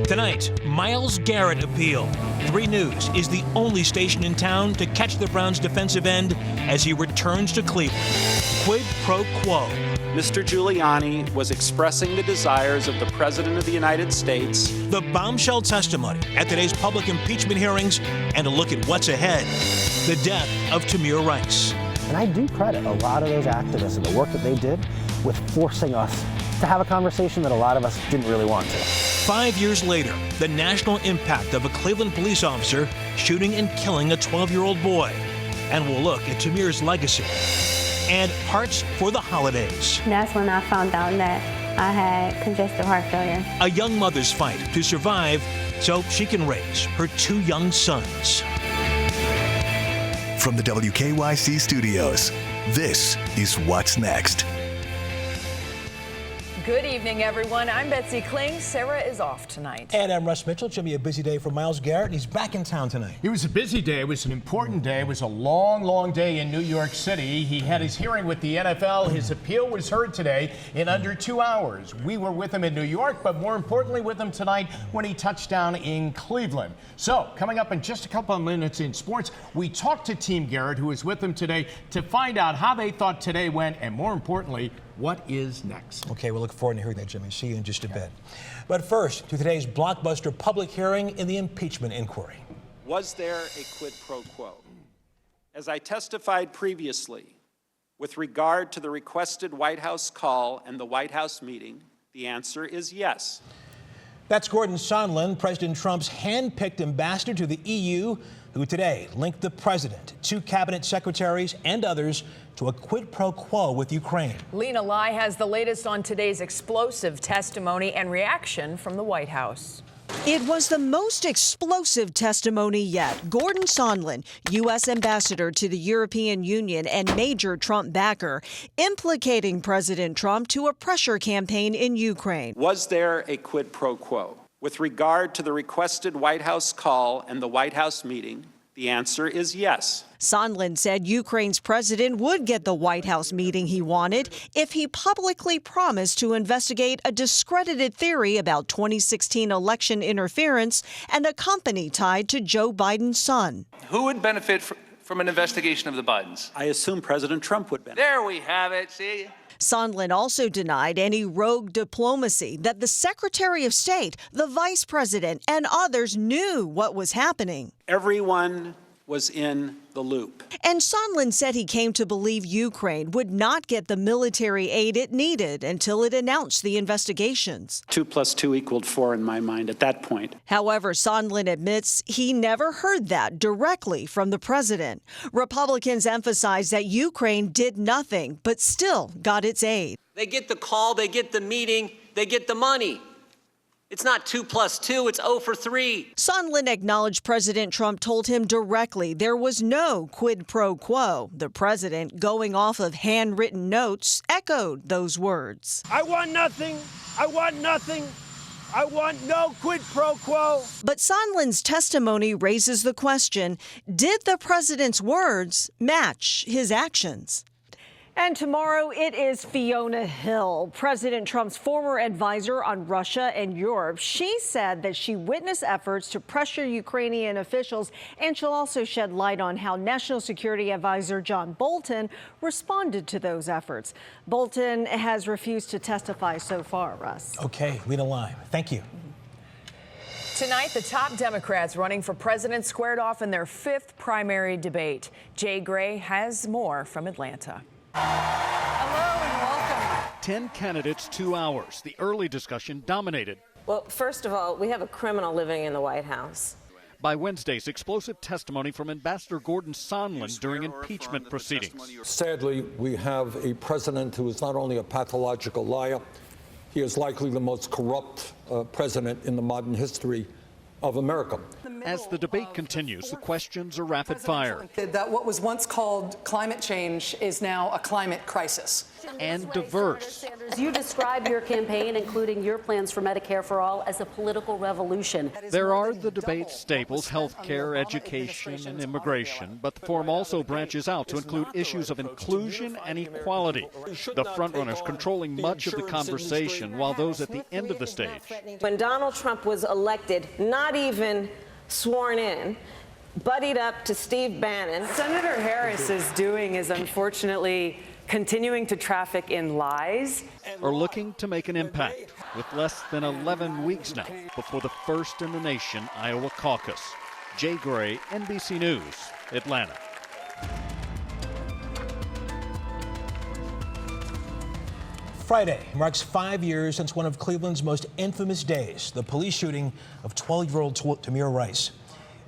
Tonight, Myles Garrett appeal. 3 News is the only station in town to catch the Browns' defensive end as he returns to Cleveland. Quid pro quo. Mr. Giuliani was expressing the desires of the President of the United States. The bombshell testimony at today's public impeachment hearings and a look at what's ahead. The death of Tamir Rice. And I do credit a lot of those activists and the work that they did with forcing us to have a conversation that a lot of us didn't really want to. 5 years later, the national impact of a Cleveland police officer shooting and killing a 12-year-old boy. And we'll look at Tamir's legacy and hearts for the holidays. That's when I found out that I had congestive heart failure. A young mother's fight to survive so she can raise her 2 young sons. From the WKYC studios, this is What's Next. Good evening, everyone. I'm Betsy Kling. Sarah is off tonight. And I'm Russ Mitchell. It's going to be a busy day for Myles Garrett. He's back in town tonight. It was a busy day. It was an important day. It was a long, long day in New York City. He had his hearing with the NFL. His appeal was heard today in under 2 hours. We were with him in New York, but more importantly with him tonight when he touched down in Cleveland. So, coming up in just a couple of minutes in sports, we talked to Team Garrett, who was with him today, to find out how they thought today went, and more importantly, what is next? Okay, we'll look forward to hearing that, Jimmy. See you in just a bit. But first, to today's blockbuster public hearing in the impeachment inquiry. Was there a quid pro quo? As I testified previously, with regard to the requested White House call and the White House meeting, the answer is yes. That's Gordon Sondland, President Trump's hand-picked ambassador to the EU, who today linked the president, 2 cabinet secretaries, and others to a quid pro quo with Ukraine. Lena Lai has the latest on today's explosive testimony and reaction from the White House. It was the most explosive testimony yet. Gordon Sondland, U.S. ambassador to the European Union and major Trump backer, implicating President Trump to a pressure campaign in Ukraine. Was there a quid pro quo? With regard to the requested White House call and the White House meeting, the answer is yes. Sondland said Ukraine's president would get the White House meeting he wanted if he publicly promised to investigate a discredited theory about 2016 election interference and a company tied to Joe Biden's son. Who would benefit from an investigation of the Bidens? I assume President Trump would benefit. There we have it, see? Sondland also denied any rogue diplomacy, that the Secretary of State, the Vice President, and others knew what was happening. Everyone was in the loop. And Sondland said he came to believe Ukraine would not get the military aid it needed until it announced the investigations. 2 + 2 = 4 in my mind at that point. However, Sondland admits he never heard that directly from the president. Republicans emphasize that Ukraine did nothing, but still got its aid. They get the call, they get the meeting, they get the money. It's not 2 + 2, it's 0 for 3. Sondland acknowledged President Trump told him directly there was no quid pro quo. The president, going off of handwritten notes, echoed those words. I want nothing. I want nothing. I want no quid pro quo. But Sondland's testimony raises the question, did the president's words match his actions? And tomorrow it is Fiona Hill, President Trump's former advisor on Russia and Europe. She said that she witnessed efforts to pressure Ukrainian officials, and she'll also shed light on how National Security Advisor John Bolton responded to those efforts. Bolton has refused to testify so far, Russ. Okay, Lena Lai, thank you. Tonight, the top Democrats running for president squared off in their 5th primary debate. Jay Gray has more from Atlanta. Hello and welcome. 10 candidates, 2 hours. The early discussion dominated. Well, first of all, we have a criminal living in the White House. By Wednesday's explosive testimony from Ambassador Gordon Sondland during impeachment proceedings. Sadly, we have a president who is not only a pathological liar, he is likely the most corrupt president in the modern history of America. As the debate continues, the questions are rapid fire. That what was once called climate change is now a climate crisis. And diverse. You describe your campaign, including your plans for Medicare for All, as a political revolution. There are the debate staples, health care, education, and immigration, but the forum also branches out to include issues of inclusion and equality. The frontrunners controlling much of the conversation, while those at the end of the stage. When Donald Trump was elected, not even sworn in, buddied up to Steve Bannon. Senator Harris is doing is unfortunately continuing to traffic in lies. Are looking to make an impact with less than 11 weeks now before the first in the nation Iowa caucus. Jay Gray, NBC News, Atlanta. Friday marks 5 years since one of Cleveland's most infamous days, the police shooting of 12-year-old Tamir Rice.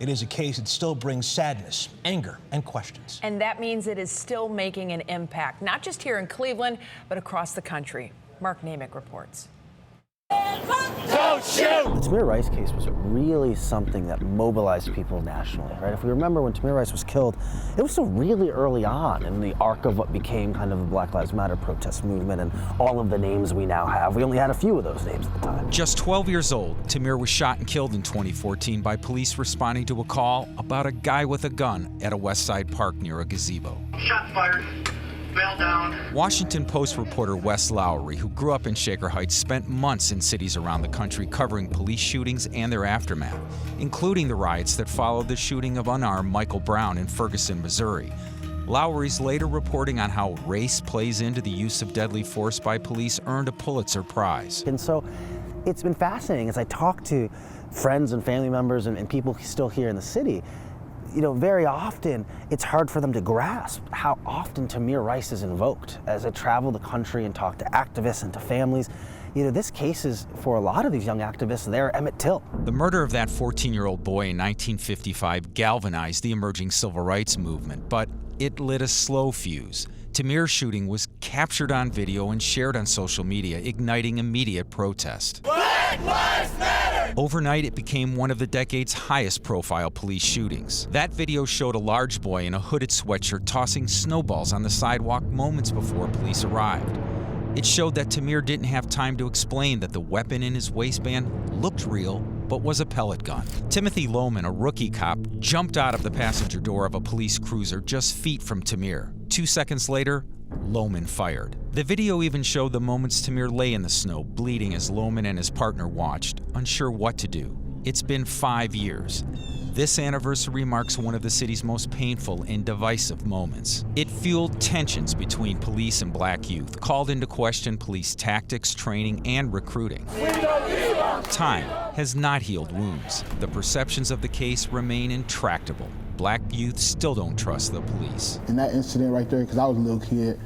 It is a case that still brings sadness, anger, and questions. And that means it is still making an impact, not just here in Cleveland, but across the country. Mark Namick reports. Don't shoot! The Tamir Rice case was really something that mobilized people nationally, right? If we remember when Tamir Rice was killed, it was still really early on in the arc of what became kind of the Black Lives Matter protest movement and all of the names we now have. We only had a few of those names at the time. Just 12 years old, Tamir was shot and killed in 2014 by police responding to a call about a guy with a gun at a West Side park near a gazebo. Shots fired. Down. Washington Post reporter Wes Lowry, who grew up in Shaker Heights, spent months in cities around the country covering police shootings and their aftermath, including the riots that followed the shooting of unarmed Michael Brown in Ferguson, Missouri. Lowry's later reporting on how race plays into the use of deadly force by police earned a Pulitzer Prize. And so it's been fascinating as I talk to friends and family members and people still here in the city. You know, very often it's hard for them to grasp how often Tamir Rice is invoked. As I travel the country and talk to activists and to families, you know, this case is, for a lot of these young activists, they're Emmett Till. The murder of that 14-year-old boy in 1955 galvanized the emerging civil rights movement, but it lit a slow fuse. Tamir's shooting was captured on video and shared on social media, igniting immediate protest. Black Lives Matter! Overnight, it became one of the decade's highest-profile police shootings. That video showed a large boy in a hooded sweatshirt tossing snowballs on the sidewalk moments before police arrived. It showed that Tamir didn't have time to explain that the weapon in his waistband looked real, but was a pellet gun. Timothy Lohman, a rookie cop, jumped out of the passenger door of a police cruiser just feet from Tamir. 2 seconds later, Lohman fired. The video even showed the moments Tamir lay in the snow, bleeding as Lohman and his partner watched, unsure what to do. It's been 5 years. This anniversary marks one of the city's most painful and divisive moments. It fueled tensions between police and black youth, called into question police tactics, training, and recruiting. Time has not healed wounds. The perceptions of the case remain intractable. Black youth still don't trust the police. In that incident right there, because I was a little kid,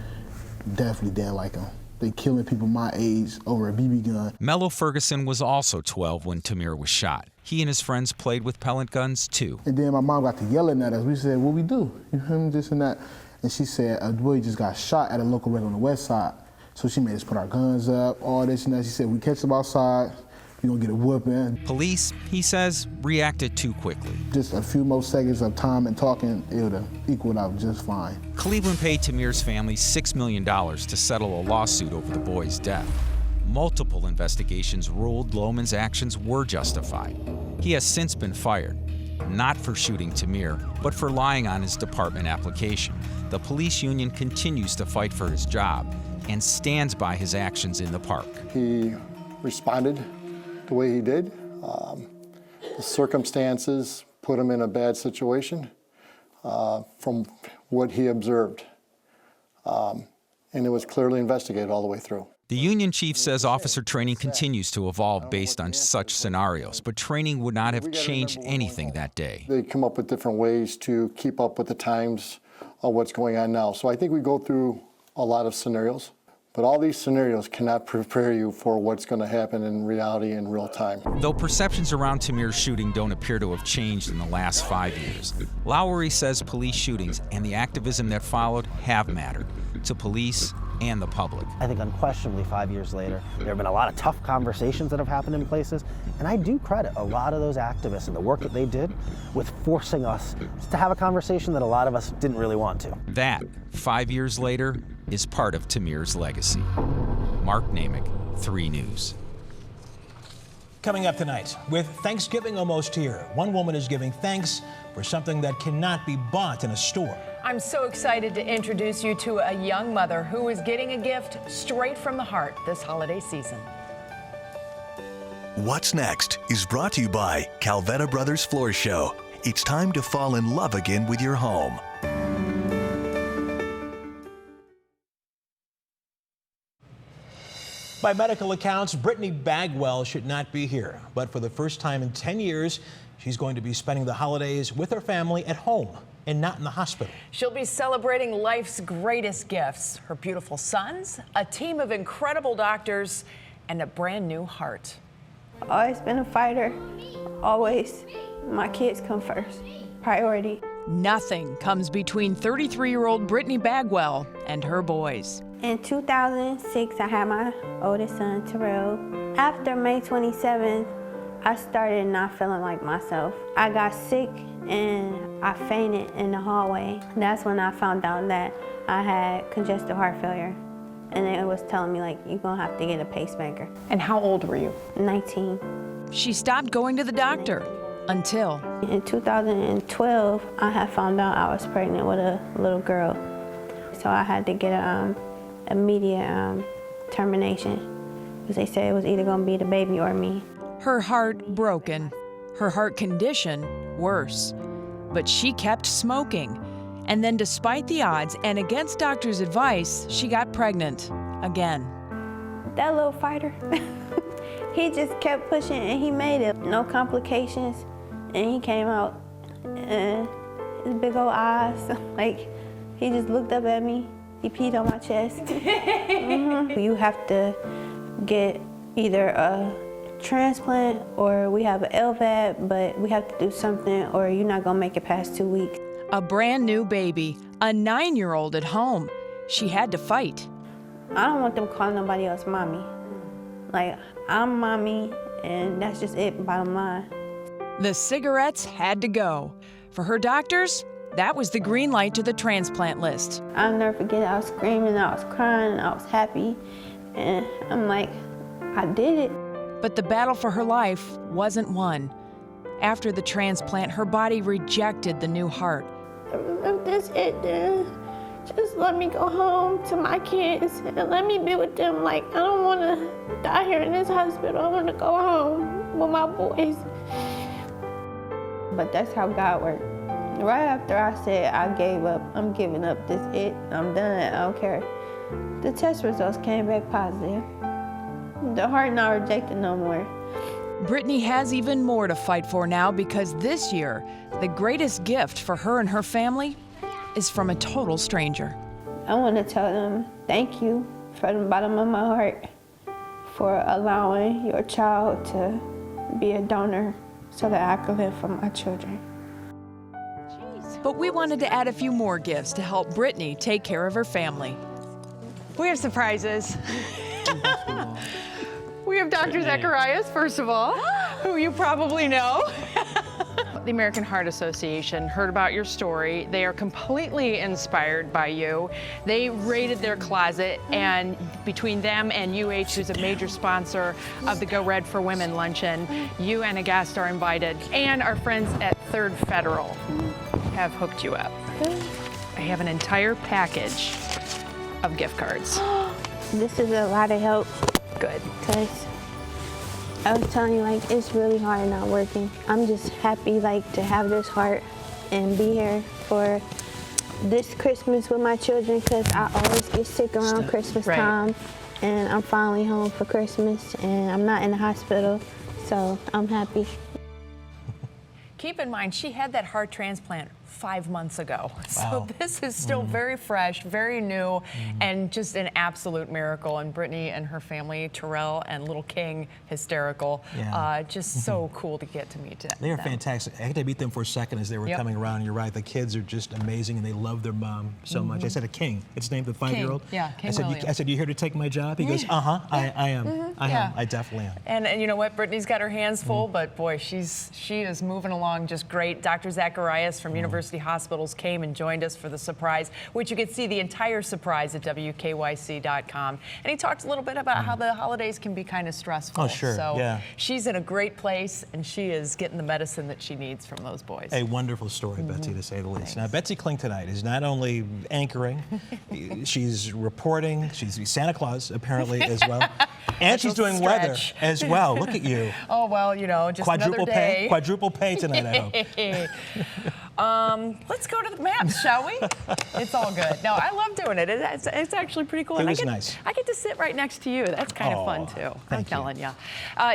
definitely didn't like them. They killing people my age over a BB gun. Mello Ferguson was also 12 when Tamir was shot. He and his friends played with pellet guns too. And then my mom got to yelling at us. We said, what we do? You hear me, this and that? And she said, a boy just got shot at a local rig on the west side. So she made us put our guns up, all this and that. She said, we catch them outside, you're gonna get a whooping. Police, he says, reacted too quickly. Just a few more seconds of time and talking, it would have equaled out just fine. Cleveland paid Tamir's family $6 million to settle a lawsuit over the boy's death. Multiple investigations ruled Lohman's actions were justified. He has since been fired, not for shooting Tamir, but for lying on his department application. The police union continues to fight for his job and stands by his actions in the park. He responded the way he did. The circumstances put him in a bad situation from what he observed. And it was clearly investigated all the way through. The union chief says officer training continues to evolve based on such scenarios, but training would not have changed anything that day. They come up with different ways to keep up with the times of what's going on now. So I think we go through a lot of scenarios, But all these scenarios cannot prepare you for what's going to happen in reality in real time. Though perceptions around Tamir's shooting don't appear to have changed in the last 5 years, Lowery says police shootings and the activism that followed have mattered to police and the public. I think unquestionably 5 years later, there have been a lot of tough conversations that have happened in places, and I do credit a lot of those activists and the work that they did with forcing us to have a conversation that a lot of us didn't really want to. That, 5 years later, is part of Tamir's legacy. Mark Namick, 3 News. Coming up tonight, with Thanksgiving almost here, one woman is giving thanks for something that cannot be bought in a store. I'm so excited to introduce you to a young mother who is getting a gift straight from the heart this holiday season. What's Next is brought to you by Calvetta Brothers Floor Show. It's time to fall in love again with your home. By medical accounts, Brittany Bagwell should not be here, but for the first time in 10 years, she's going to be spending the holidays with her family at home and not in the hospital. She'll be celebrating life's greatest gifts, her beautiful sons, a team of incredible doctors, and a brand new heart. Always been a fighter, always. My kids come first, priority. Nothing comes between 33-year-old Brittany Bagwell and her boys. In 2006, I had my oldest son, Terrell. After May 27th, I started not feeling like myself. I got sick and I fainted in the hallway. That's when I found out that I had congestive heart failure. And it was telling me, like, you're gonna have to get a pacemaker. And how old were you? 19. She stopped going to the doctor until... In 2012, I had found out I was pregnant with a little girl. So I had to get a immediate termination, because they said it was either gonna be the baby or me. Her heart broken, her heart condition worse. But she kept smoking. And then despite the odds and against doctors' advice, she got pregnant again. That little fighter, he just kept pushing and he made it. No complications. And he came out and his big old eyes, like he just looked up at me. He peed on my chest. You have to get either a transplant or we have an LVAD, but we have to do something or you're not gonna make it past 2 weeks. A brand new baby, a 9-year-old at home. She had to fight. I don't want them calling nobody else mommy. Like, I'm mommy, and that's just it, bottom line. The cigarettes had to go. For her doctors, that was the green light to the transplant list. I'll never forget, I was screaming, I was crying, I was happy, and I'm like, I did it. But the battle for her life wasn't won. After the transplant, her body rejected the new heart. If that's it, then just let me go home to my kids and let me be with them. Like, I don't want to die here in this hospital. I want to go home with my boys. But that's how God worked. Right after I said I gave up, I'm giving up, this is it, I'm done, I don't care. The test results came back positive. The heart not rejected no more. Brittany has even more to fight for now, because this year, the greatest gift for her and her family is from a total stranger. I want to tell them thank you from the bottom of my heart for allowing your child to be a donor so that I could live for my children. But we wanted to add a few more gifts to help Brittany take care of her family. We have surprises. We have Dr. Zacharias, first of all, who you probably know. The American Heart Association heard about your story. They are completely inspired by you. They raided their closet, and between them and UH, who's a major sponsor of the Go Red for Women luncheon, you and a guest are invited. And our friends at Third Federal have hooked you up. I have an entire package of gift cards. This is a lot of help. Good. Because I was telling you, like, it's really hard not working. I'm just happy, like, to have this heart and be here for this Christmas with my children, because I always get sick around Christmas time. And I'm finally home for Christmas, and I'm not in the hospital, so I'm happy. Keep in mind, she had that heart transplant 5 months ago. Wow. So this is still very fresh, very new, and just an absolute miracle. And Brittany and her family, Terrell and little King, hysterical. Yeah. Just so cool to get to meet them. They are fantastic. I had to meet them for a second as they were coming around. You're right. The kids are just amazing, and they love their mom so much. I said a King. It's named the 5-year-old. Yeah, King I said, you here to take my job? He goes, I am. I am. I definitely am. And you know what? Brittany's got her hands full, but boy, she is moving along just great. Dr. Zacharias from University Hospitals came and joined us for the surprise, which you can see the entire surprise at WKYC.com. And he talked a little bit about how the holidays can be kind of stressful. Oh, sure. So she's in a great place, and she is getting the medicine that she needs from those boys. A wonderful story, Betsy, to say the least. Now, Betsy Kling tonight is not only anchoring, she's reporting, she's Santa Claus, apparently, as well. And she's doing weather as well. Look at you. Oh, well, you know, just another day. Quadruple pay tonight, I hope. Let's go to the maps, shall we? It's all good. No, I love doing it. It's actually pretty cool. It was nice. I get to sit right next to you. That's kind of fun, too. I'm telling you.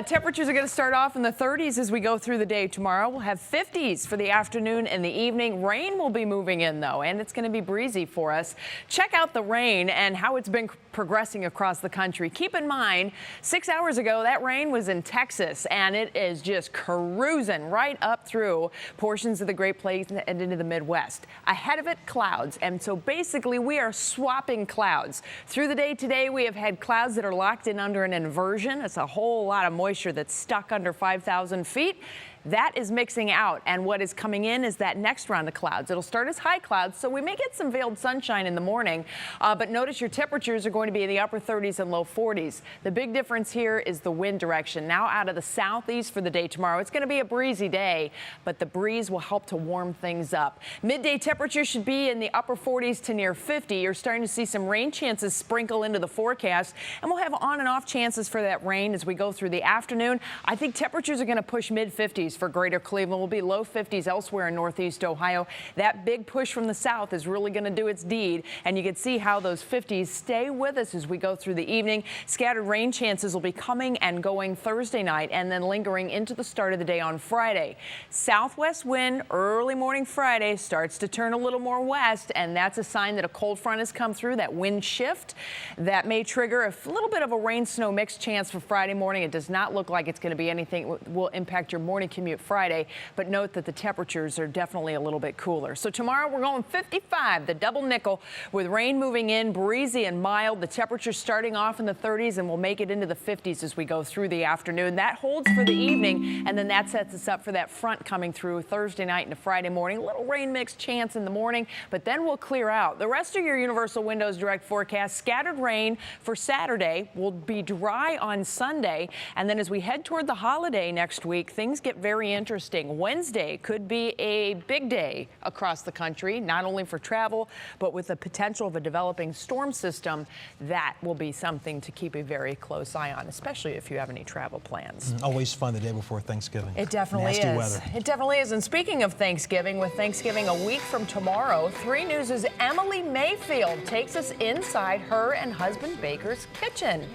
Temperatures are going to start off in the 30s as we go through the day tomorrow. We'll have 50s for the afternoon and the evening. Rain will be moving in, though, and it's going to be breezy for us. Check out the rain and how it's been progressing across the country. Keep in mind, 6 hours ago, that rain was in Texas, and it is just cruising right up through portions of the Great Plains and into the Midwest. Ahead of it, clouds. And so basically, we are swapping clouds. Through the day today, we have had clouds that are locked in under an inversion. It's a whole lot of moisture that's stuck under 5,000 feet. That is mixing out, and what is coming in is that next round of clouds. It'll start as high clouds, so we may get some veiled sunshine in the morning, but notice your temperatures are going to be in the upper 30s and low 40s. The big difference here is the wind direction. Now out of the southeast for the day tomorrow. It's going to be a breezy day, but the breeze will help to warm things up. Midday temperatures should be in the upper 40s to near 50. You're starting to see some rain chances sprinkle into the forecast, and we'll have on and off chances for that rain as we go through the afternoon. I think temperatures are going to push mid-50s for greater Cleveland. Will be low 50s elsewhere in northeast Ohio. That big push from the south is really going to do its deed, and you can see how those 50s stay with us as we go through the evening. Scattered rain chances will be coming and going Thursday night and then lingering into the start of the day on Friday. Southwest wind early morning Friday starts to turn a little more west, and that's a sign that a cold front has come through. That wind shift that may trigger a little bit of a rain snow mix chance for Friday morning. It does not look like it's going to be anything that will impact your morning commute Friday, but note that the temperatures are definitely a little bit cooler. So tomorrow we're going 55, the double nickel, with rain moving in, breezy and mild. The temperatures starting off in the 30s, and we'll make it into the 50s as we go through the afternoon. That holds for the evening, and then that sets us up for that front coming through Thursday night into Friday morning. A little rain mix chance in the morning, but then we'll clear out. The rest of your Universal Windows Direct forecast, scattered rain for Saturday, will be dry on Sunday, and then as we head toward the holiday next week, things get very interesting. Wednesday could be a big day across the country, not only for travel, but with the potential of a developing storm system. That will be something to keep a very close eye on, especially if you have any travel plans. Always fun the day before Thanksgiving. It definitely Nasty is. Weather. It definitely is. And speaking of Thanksgiving, with Thanksgiving a week from tomorrow, 3 News' Emily Mayfield takes us inside her and husband Baker's kitchen.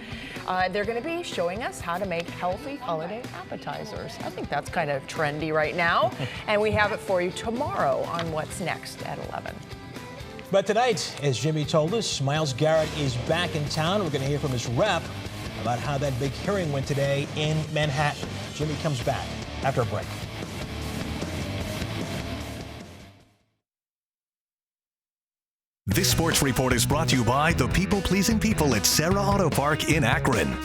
They're going to be showing us how to make healthy holiday appetizers. I think that's kind of trendy right now. And we have it for you tomorrow on What's Next at 11. But tonight, as Jimmy told us, Myles Garrett is back in town. We're going to hear from his rep about how that big hearing went today in Manhattan. Jimmy comes back after a break. This sports report is brought to you by the people-pleasing people at Sarah Auto Park in Akron.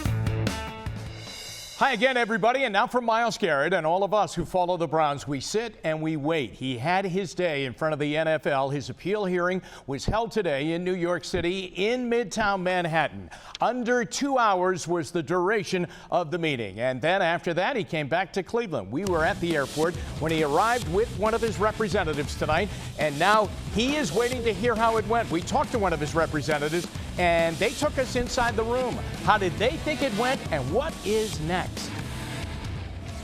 Hi again, everybody, and now for Myles Garrett and all of us who follow the Browns. We sit and we wait. He had his day in front of the NFL. His appeal hearing was held today in New York City in Midtown Manhattan. Under 2 hours was the duration of the meeting, and then after that, he came back to Cleveland. We were at the airport when he arrived with one of his representatives tonight, and now he is waiting to hear how it went. We talked to one of his representatives, and they took us inside the room. How did they think it went, and what is next?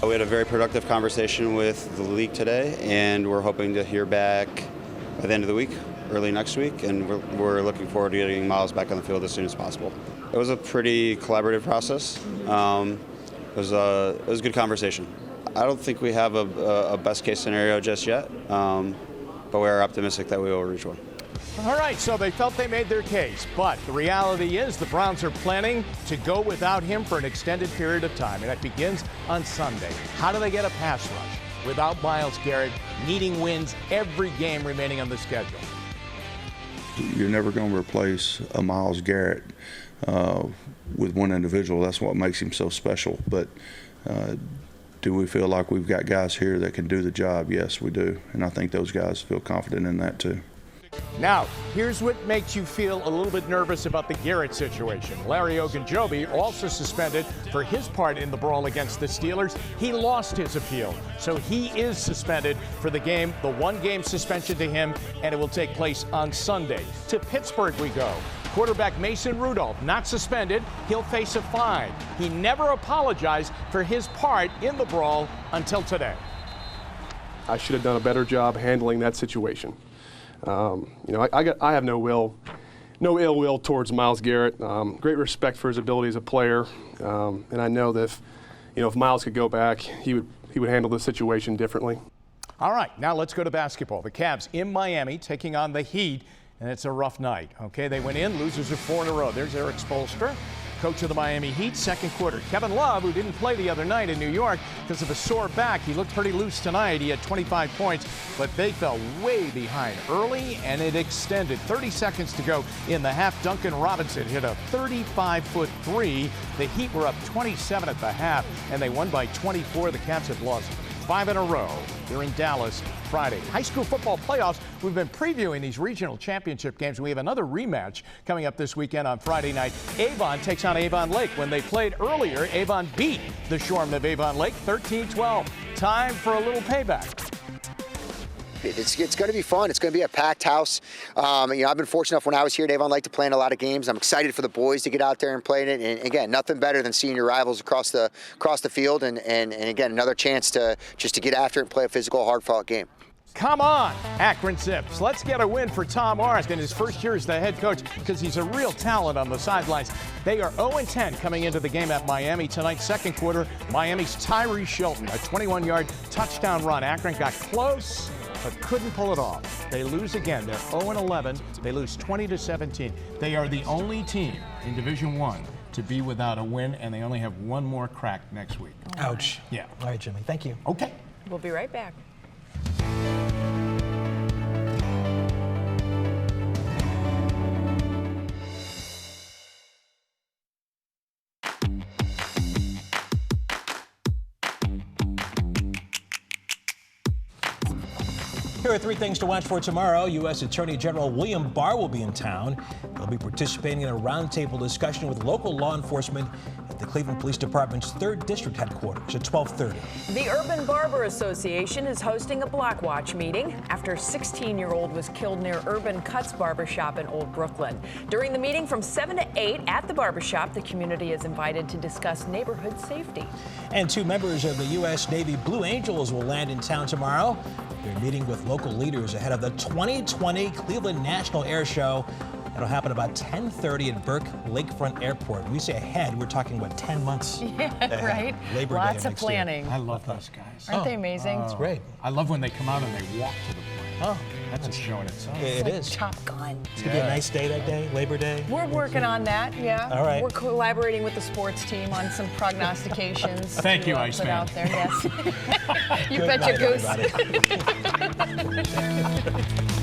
We had a very productive conversation with the league today, and we're hoping to hear back by the end of the week, early next week, and we're looking forward to getting Myles back on the field as soon as possible. It was a pretty collaborative process. It was a good conversation. I don't think we have a best case scenario just yet, but we are optimistic that we will reach one. All right, so they felt they made their case, but the reality is the Browns are planning to go without him for an extended period of time, and that begins on Sunday. How do they get a pass rush without Myles Garrett, needing wins every game remaining on the schedule? You're never going to replace a Myles Garrett with one individual. That's what makes him so special. But do we feel like we've got guys here that can do the job? Yes, we do, and I think those guys feel confident in that too. Now, here's what makes you feel a little bit nervous about the Garrett situation. Larry Ogunjobi, also suspended for his part in the brawl against the Steelers. He lost his appeal, so he is suspended for the game, the one-game suspension to him, and it will take place on Sunday. To Pittsburgh we go. Quarterback Mason Rudolph, not suspended. He'll face a fine. He never apologized for his part in the brawl until today. I should have done a better job handling that situation. I have no ill will towards Myles Garrett. Great respect for his ability as a player, and I know that if Myles could go back, he would handle the situation differently. All right, now let's go to basketball. The Cavs in Miami taking on the Heat, and it's a rough night. Okay, they went in, losers of 4 in a row. There's Eric Spoelstra, coach of the Miami Heat, second quarter. Kevin Love, who didn't play the other night in New York because of a sore back, he looked pretty loose tonight. He had 25 points, but they fell way behind early, and it extended. 30 seconds to go in the half. Duncan Robinson hit a 35-foot three. The Heat were up 27 at the half, and they won by 24. The Cavs have lost 5 in a row. They're in Dallas Friday. High school football playoffs. We've been previewing these regional championship games. We have another rematch coming up this weekend on Friday night. Avon takes on Avon Lake. When they played earlier, Avon beat the Shoreham of Avon Lake 13-12. Time for a little payback. It's going to be fun. It's going to be a packed house. I've been fortunate enough when I was here at Avon Lake to play in a lot of games. I'm excited for the boys to get out there and play in it. And again, nothing better than seeing your rivals across the field. And again, another chance to get after it and play a physical, hard-fought game. Come on, Akron Zips. Let's get a win for Tom Arzt in his first year as the head coach because he's a real talent on the sidelines. They are 0-10 coming into the game at Miami tonight. Second quarter, Miami's Tyree Shelton, a 21-yard touchdown run. Akron got close but couldn't pull it off. They lose again. They're 0-11. They lose 20-17. They are the only team in Division I to be without a win, and they only have one more crack next week. Ouch. Yeah. All right, Jimmy. Thank you. Okay. We'll be right back. Here are 3 things to watch for tomorrow. U.S. Attorney General William Barr will be in town. He'll be participating in a roundtable discussion with local law enforcement at the Cleveland Police Department's 3rd District headquarters at 12:30. The Urban Barber Association is hosting a Block Watch meeting after a 16-year-old was killed near Urban Cuts Barbershop in Old Brooklyn. During the meeting from 7 to 8 at the barbershop, the community is invited to discuss neighborhood safety. And 2 members of the U.S. Navy Blue Angels will land in town tomorrow. They're meeting with local leaders ahead of the 2020 Cleveland National Air Show. That'll happen about 10:30 at Burke Lakefront Airport. We say ahead, we're talking, 10 months ahead. Right? Labor Lots Day of planning. I love those guys. Aren't they amazing? It's great. I love when they come out and they walk to the plane. Oh, that's a show in itself. It is. Top Gun. It's going to be a nice day that day, Labor Day. We're working on that, yeah. All right. We're collaborating with the sports team on some prognostications. Thank you, put Iceman. out there, yes. You Good bet your night, goose. everybody.